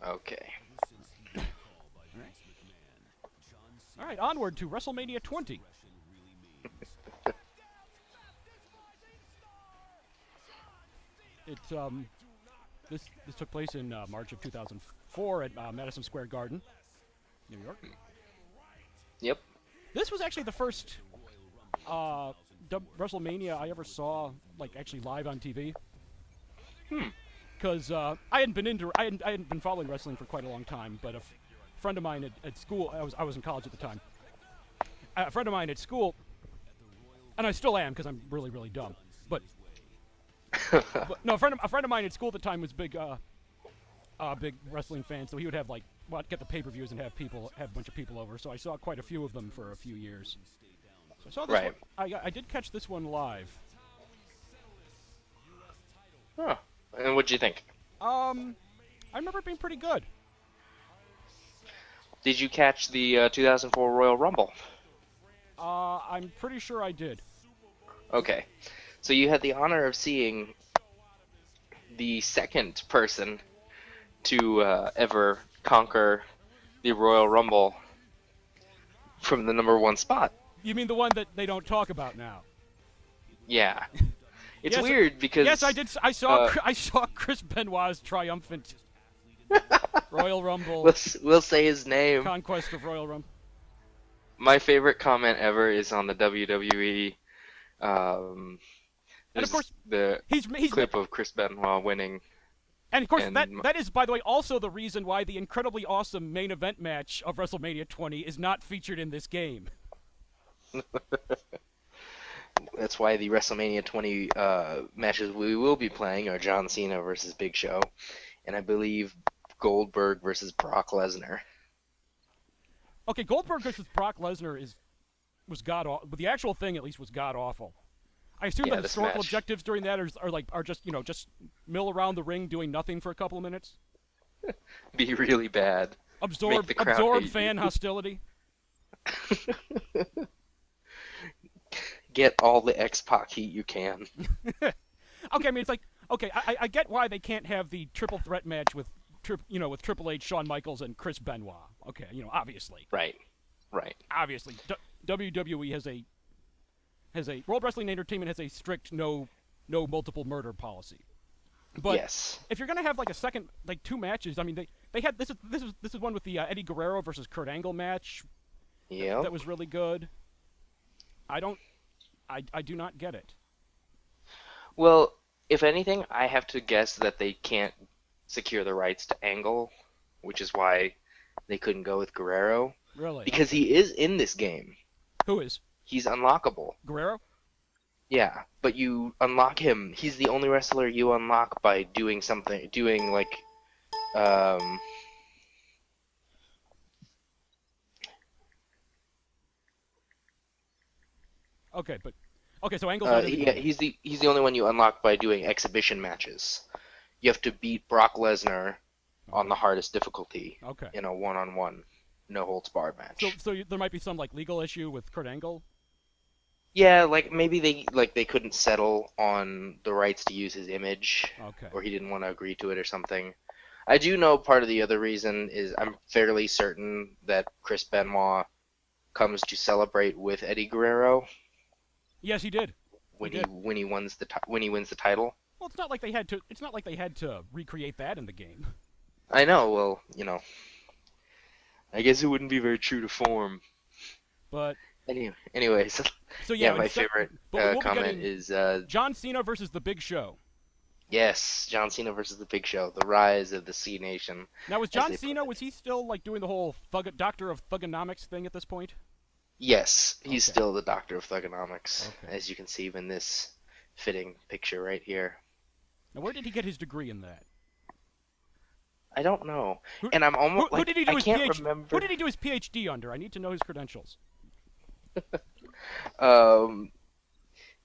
Okay. All right, onward to WrestleMania 20. It's this took place in March of 2004 at Madison Square Garden, New York. Yep. This was actually the first WrestleMania I ever saw, like actually live on TV. Because I hadn't been following wrestling for quite a long time, but a friend of mine at school, I was in college at the time. A friend of mine at school, and I still am because I'm really really dumb. But no, a friend of mine at school at the time was big wrestling fan, so he would have get the pay-per-views and have a bunch of people over. So I saw quite a few of them for a few years. So I saw this one. I did catch this one live. Huh. And what'd you think? I remember it being pretty good. Did you catch the 2004 Royal Rumble? I'm pretty sure I did. Okay. So you had the honor of seeing the second person to ever conquer the Royal Rumble from the #1 spot. You mean the one that they don't talk about now? Yeah. It's Yes, weird because... Yes, I did. I saw Chris Benoit's triumphant Royal Rumble We'll say his name. conquest of Royal Rumble. My favorite comment ever is on the WWE. And of course, the he's clip of Chris Benoit winning. And of course, that is, by the way, also the reason why the incredibly awesome main event match of WrestleMania 20 is not featured in this game. That's why the WrestleMania 20 matches we will be playing are John Cena versus Big Show, and I believe Goldberg versus Brock Lesnar. Okay, Goldberg versus Brock Lesnar was god awful, but the actual thing at least was god awful. I assume the historical objectives during that are just mill around the ring doing nothing for a couple of minutes. Be really bad. Absorb fan hostility. Get all the X-Pac heat you can. Okay, I mean it's like I get why they can't have the triple threat match with Triple H, Shawn Michaels, and Chris Benoit. Okay, obviously. Right. Obviously, WWE has a World Wrestling Entertainment has a strict no multiple murder policy. But yes. If you're gonna have like a second, like two matches, I mean they had this is one with the Eddie Guerrero versus Kurt Angle match. Yeah. That was really good. I do not get it. Well, if anything, I have to guess that they can't secure the rights to Angle, which is why they couldn't go with Guerrero. Really? Because he is in this game. Who is? He's unlockable. Guerrero? Yeah, but you unlock him. He's the only wrestler you unlock by doing something, Okay, so Angle's not in the game. he's the only one you unlock by doing exhibition matches. You have to beat Brock Lesnar on the hardest difficulty in a one-on-one, no-holds-barred match. So there might be some legal issue with Kurt Angle. Yeah, maybe they couldn't settle on the rights to use his image, or he didn't want to agree to it or something. I do know part of the other reason is I'm fairly certain that Chris Benoit comes to celebrate with Eddie Guerrero. Yes, he did. When he wins the title. Well, it's not like they had to. It's not like they had to recreate that in the game. I know. Well, I guess it wouldn't be very true to form. But anyways. So yeah, my favorite comment is John Cena versus the Big Show. Yes, John Cena versus the Big Show, the rise of the C Nation. Now, was John Cena, was he still doing the whole Doctor of Thugonomics thing at this point? Yes, he's still the Doctor of Thugonomics, as you can see in this fitting picture right here. Now, where did he get his degree in that? I don't know, and I'm almost who did he do I his can't PhD, remember. Who did he do his PhD under? I need to know his credentials.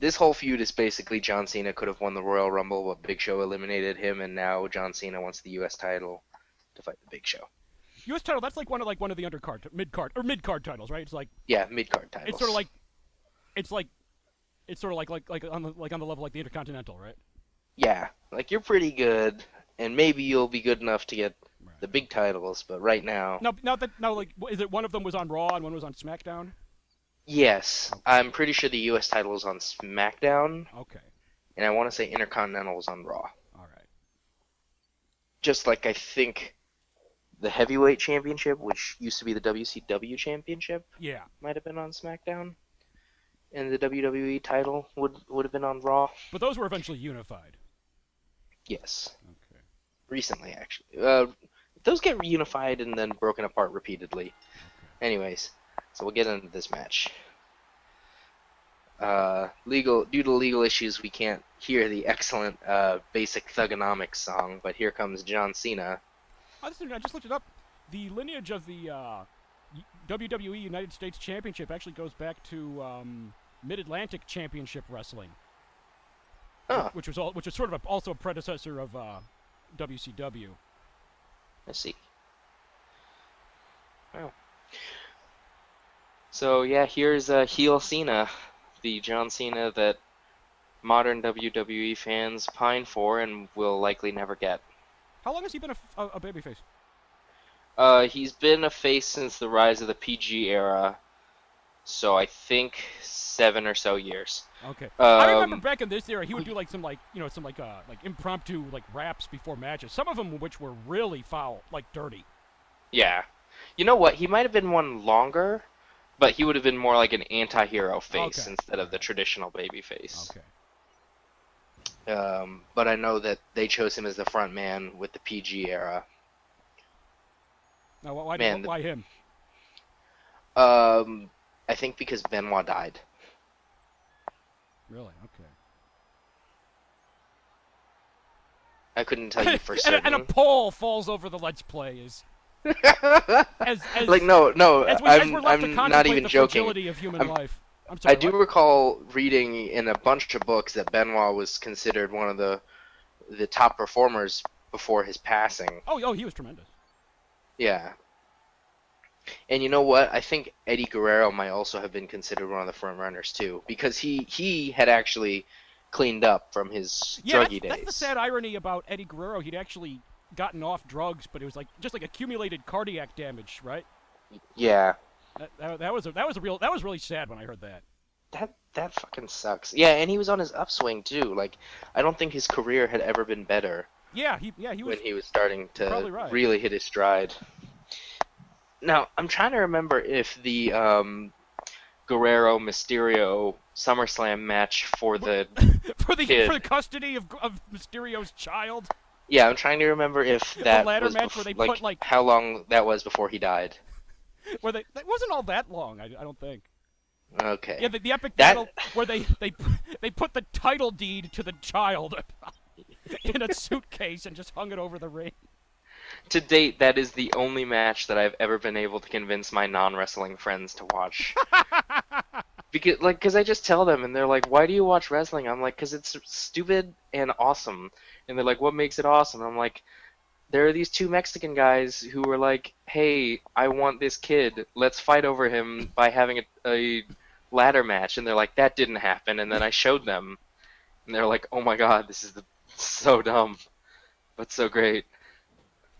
This whole feud is basically John Cena could have won the Royal Rumble, but Big Show eliminated him, and now John Cena wants the U.S. title to fight the Big Show. U.S. title, that's one of the undercard, mid-card titles, right? It's mid-card titles. It's sort of like on the level like the Intercontinental, right? Yeah, you're pretty good, and maybe you'll be good enough to get the big titles, but right now, Now, like, is it one of them was on Raw and one was on SmackDown? yes, Okay. I'm pretty sure the U.S. title is on SmackDown, Okay. and I want to say Intercontinental is on Raw. All right. Just like I think the Heavyweight Championship, which used to be the WCW Championship, Yeah. might have been on SmackDown, and the WWE title would have been on Raw. But those were eventually unified. Yes, Okay. recently actually. Those get reunified and then broken apart repeatedly. Okay. Anyways, so we'll get into this match. Due to legal issues, we can't hear the excellent basic thugonomics song, but here comes John Cena. I just looked it up. The lineage of the WWE United States Championship actually goes back to Mid-Atlantic Championship Wrestling, which was sort of also a predecessor of WCW. I see. Wow. So yeah, here's heel Cena, the John Cena that modern WWE fans pine for and will likely never get. How long has he been a babyface? He's been a face since the rise of the PG era, so I think 7 or so years. Okay. I remember back in this era, he would do like some impromptu like raps before matches. Some of them which were really foul, like dirty. Yeah. You know what? He might have been one longer, but he would have been more like an anti-hero face instead of the traditional baby face. Okay. But I know that they chose him as the front man with the PG era. Now, why him? I think because Benoit died. Really? Okay. I couldn't tell you for certain. And a pole falls over the Let's Play is. Like no, as we're left to I'm contemplate not even the joking. fragility of human life. I'm sorry, I do recall reading in a bunch of books that Benoit was considered one of the top performers before his passing. Oh, he was tremendous. Yeah. And you know what? I think Eddie Guerrero might also have been considered one of the front runners too, because he had actually cleaned up from his druggy days. That's the sad irony about Eddie Guerrero. He'd actually gotten off drugs, but it was just like accumulated cardiac damage, right? Yeah. That was really sad when I heard that. That fucking sucks. Yeah, and he was on his upswing too. Like, I don't think his career had ever been better. Yeah, he was when he was starting to right. really hit his stride. Now, I'm trying to remember if the Guerrero Mysterio SummerSlam match for the for the custody of Mysterio's child. Yeah, I'm trying to remember if that ladder was match where they put like how long that was before he died. That wasn't all that long, I don't think. Okay. Yeah, the epic battle where they put the title deed to the child in a suitcase and just hung it over the ring. To date, that is the only match that I've ever been able to convince my non-wrestling friends to watch. Because I just tell them, and they're like, "Why do you watch wrestling?" I'm like, "Because it's stupid and awesome." And they're like, "What makes it awesome?" I'm like, "There are these two Mexican guys who were like, hey, I want this kid. Let's fight over him by having a ladder match." And they're like, "That didn't happen." And then I showed them, and they're like, "Oh my god, this is so dumb, but so great."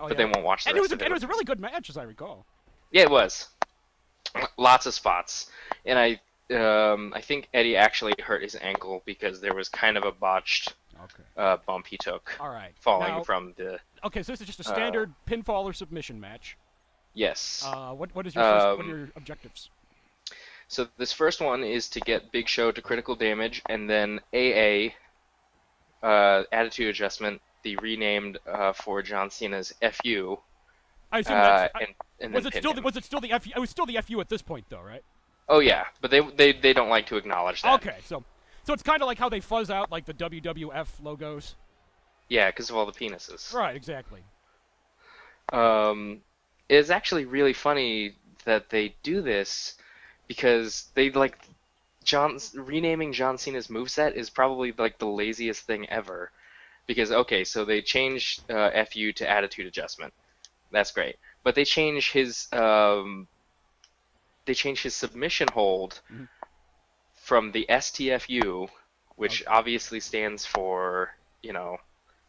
Oh, but they won't watch the rest of it. And it was a really good match, as I recall. Yeah, it was. Lots of spots. And I think Eddie actually hurt his ankle because there was kind of a botched bump he took. All right. Falling from the... Okay, so this is just a standard pinfall or submission match. Yes. What are your objectives? So this first one is to get Big Show to critical damage, and then AA, attitude adjustment, the renamed for John Cena's FU. I assume that's... was it still the FU? It was still the FU at this point, though, right? Oh yeah, but they don't like to acknowledge that. Okay, so it's kind of like how they fuzz out like the WWF logos. Yeah, because of all the penises. Right, exactly. It's actually really funny that they do this because they renaming John Cena's moveset is probably like the laziest thing ever. Because so they change FU to attitude adjustment. That's great, but they change his submission hold from the STFU, which obviously stands for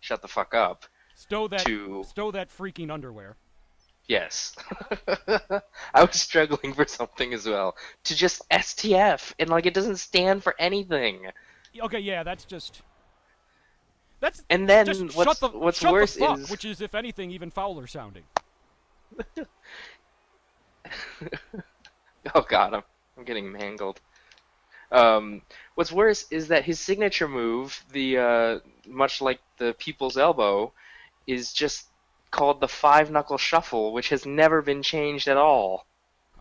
shut the fuck up, to stow that freaking underwear. yes. I was struggling for something as well. To just STF and like it doesn't stand for anything. Okay, yeah, that's And then just what's shut the worse fuck, is which is if anything even fouler sounding. oh god, I'm getting mangled. What's worse is that his signature move, the much like the people's elbow, is just called the five knuckle shuffle, which has never been changed at all.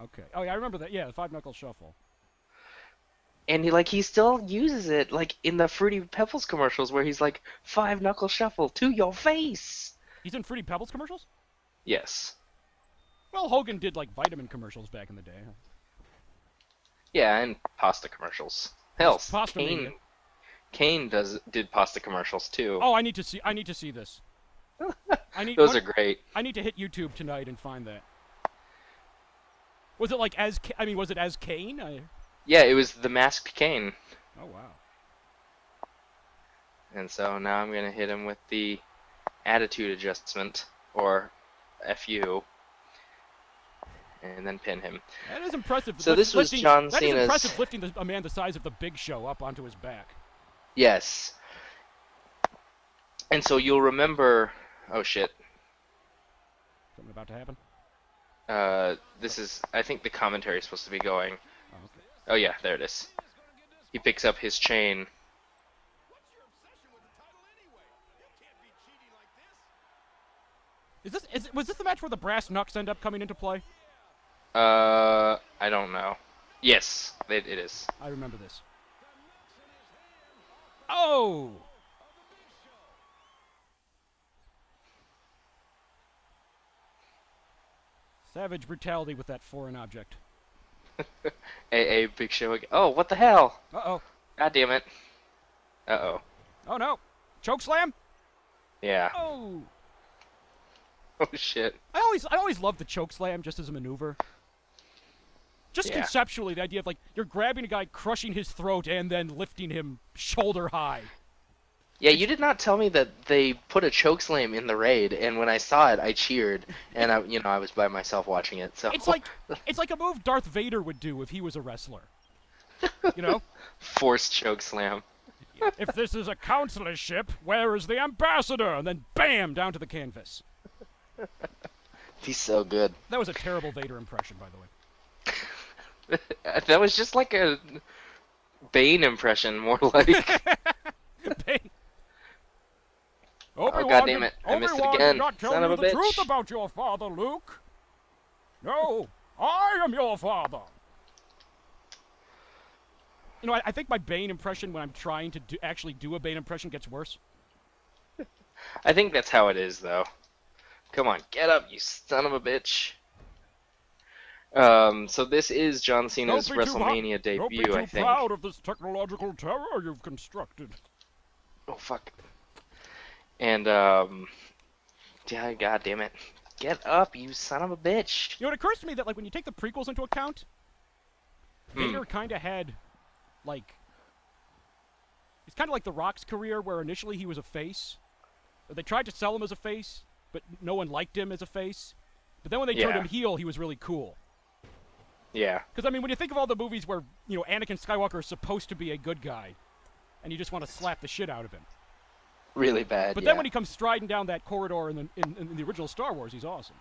Okay. Oh yeah, I remember that. Yeah, the five knuckle shuffle. And he still uses it like in the Fruity Pebbles commercials where he's like five knuckle shuffle to your face. He's in Fruity Pebbles commercials? Yes. Well, Hogan did like vitamin commercials back in the day. Yeah, and pasta commercials. Hell, Pasta Kane did pasta commercials too. Oh, I need to see this. Those are great. I need to hit YouTube tonight and find that. Was it like was it as Kane? Yeah, it was the masked Kane. Oh wow. And so now I'm gonna hit him with the attitude adjustment, or FU, and then pin him. That is impressive. So this was John Cena's... That is impressive, lifting a man the size of the Big Show up onto his back. Yes. And so you'll remember... Oh, shit. Something about to happen? This is... I think the commentary is supposed to be going. Oh, okay. Oh, yeah, there it is. He picks up his chain. Was this the match where the brass knucks end up coming into play? I don't know. Yes, it is. I remember this. Oh! Savage brutality with that foreign object. A Big Show again. Oh, what the hell? Uh-oh. God damn it. Uh-oh. Oh, no. Chokeslam? Yeah. Oh! Oh, shit. I always loved the chokeslam just as a maneuver. Just conceptually, the idea of, like, you're grabbing a guy, crushing his throat, and then lifting him shoulder high. Yeah, you did not tell me that they put a chokeslam in the raid, and when I saw it, I cheered, and I was by myself watching it. So it's like a move Darth Vader would do if he was a wrestler. You know? Forced chokeslam. If this is a counselorship, where is the ambassador? And then bam, down to the canvas. He's so good. That was a terrible Vader impression, by the way. That was just like a Bane impression, more like. Bane. Oh, God damn it. I missed it again. Son of a bitch. Did not tell you the truth about your father, Luke. No, I am your father. You know, I think my Bane impression, when I'm trying to actually do a Bane impression, gets worse. I think that's how it is, though. Come on, get up, you son of a bitch. So this is John Cena's WrestleMania debut, I think. Don't be too proud of this technological terror you've constructed. Oh, fuck. And, yeah, God damn it. Get up, you son of a bitch. You know, it occurs to me that, like, when you take the prequels into account, Vader kind of had, like... It's kind of like The Rock's career, where initially he was a face. They tried to sell him as a face, but no one liked him as a face. But then when they turned him heel, he was really cool. Yeah. Because, I mean, when you think of all the movies where, you know, Anakin Skywalker is supposed to be a good guy, and you just want to slap the shit out of him. Really bad, But then when he comes striding down that corridor in the original Star Wars, he's awesome.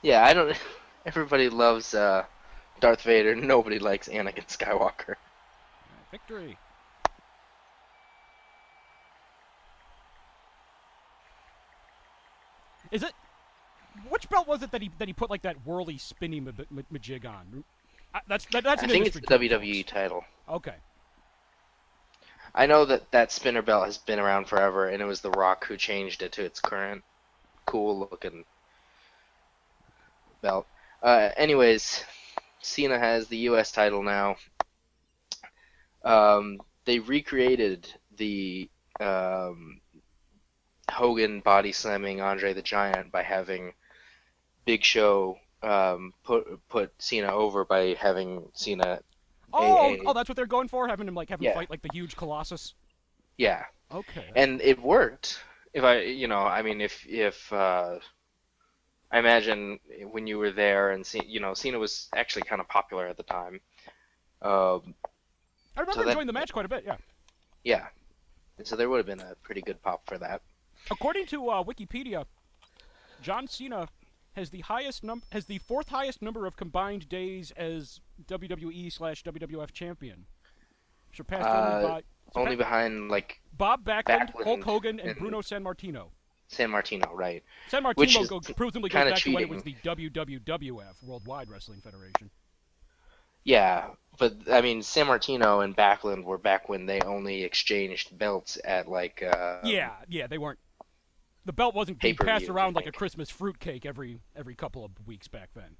Yeah, I don't... Everybody loves Darth Vader. Nobody likes Anakin Skywalker. Victory. Is it... Which belt was it that he put, like, that whirly, spinny majig on? That's I think it's the WWE title. Okay. I know that spinner belt has been around forever, and it was The Rock who changed it to its current cool-looking belt. Anyways, Cena has the U.S. title now. They recreated the Hogan body slamming Andre the Giant by having Big Show put Cena over by having Cena. Oh, that's what they're going for? Having him fight like the huge Colossus? Yeah. Okay. And it worked. if I, I mean, if I imagine when you were there and Cena was actually kind of popular at the time. Um, I remember so that, enjoying the match quite a bit. Yeah. yeah, so there would have been a pretty good pop for that. According to Wikipedia, John Cena has the fourth highest number of combined days as WWE/WWF champion, surpassed only Uh, by Only behind like Bob Backlund, Hulk Backlund Hogan, and and Bruno Sammartino. San Martino, right? Which Sammartino is presumably goes kind of back to when it was cheating. the WWF, Worldwide Wrestling Federation. Yeah, but I mean, San Martino and Backlund were back when they only exchanged belts at like Yeah, they weren't. The belt wasn't being passed pay-per-views, I around like a think. Christmas fruitcake every couple of weeks back then.